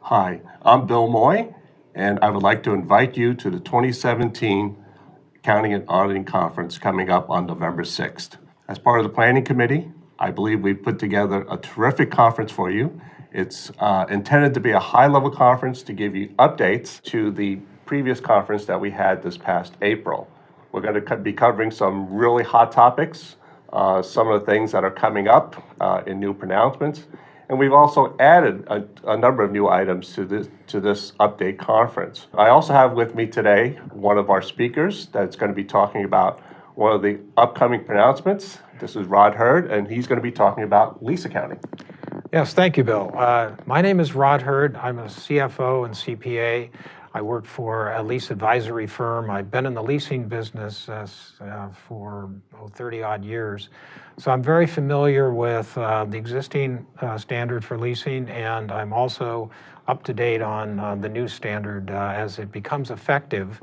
Hi, I'm Bill Moy, and I would like to invite you to the 2017 Accounting and Auditing Conference coming up on November 6th. As part of the planning committee, I believe we've put together a terrific conference for you. It's intended to be a high-level conference to give you updates to the previous conference that we had this past April. We're going to be covering some really hot topics, some of the things that are coming up in new pronouncements, and we've also added a number of new items to this update conference. I also have with me today one of our speakers that's going to be talking about one of the upcoming pronouncements. This is Rod Hurd, and he's going to be talking about lease accounting. Yes, thank you, Bill. My name is Rod Hurd. I'm a CFO and CPA. I work for a lease advisory firm. I've been in the leasing business for 30-odd years. So I'm very familiar with the existing standard for leasing, and I'm also up to date on the new standard as it becomes effective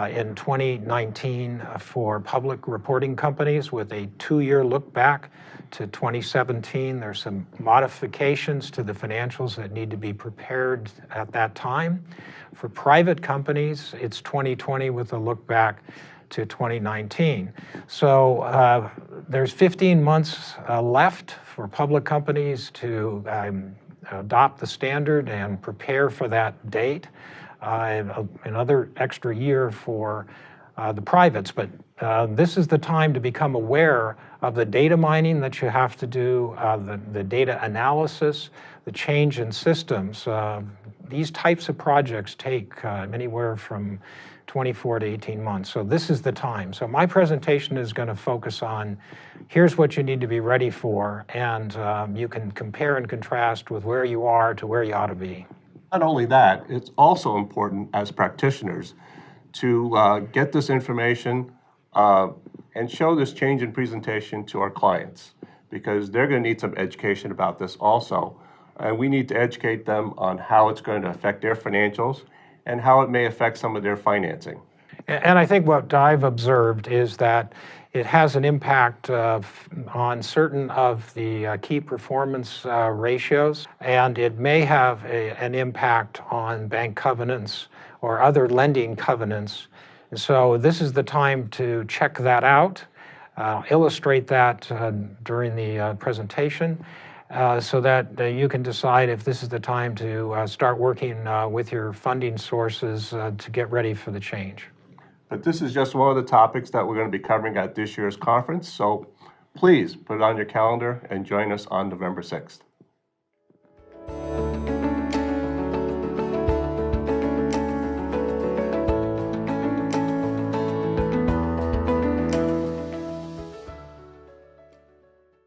in 2019 for public reporting companies with a 2-year look back to 2017. There's some modifications to the financials that need to be prepared at that time. For private companies, it's 2020 with a look back to 2019. So there's 15 months left for public companies to adopt the standard and prepare for that date. Another extra year for the privates, but this is the time to become aware of the data mining that you have to do, the data analysis, the change in systems. These types of projects take anywhere from 24 to 18 months. So this is the time. So my presentation is going to focus on here's what you need to be ready for, and you can compare and contrast with where you are to where you ought to be. Not only that, it's also important as practitioners to get this information and show this change in presentation to our clients, because they're going to need some education about this also. And we need to educate them on how it's going to affect their financials and how it may affect some of their financing. And I think what I've observed is that it has an impact on certain of the key performance ratios, and it may have an impact on bank covenants or other lending covenants. And so this is the time to check that out, illustrate that during the presentation, so that you can decide if this is the time to start working with your funding sources to get ready for the change. But this is just one of the topics that we're going to be covering at this year's conference, so please put it on your calendar and join us on November 6th.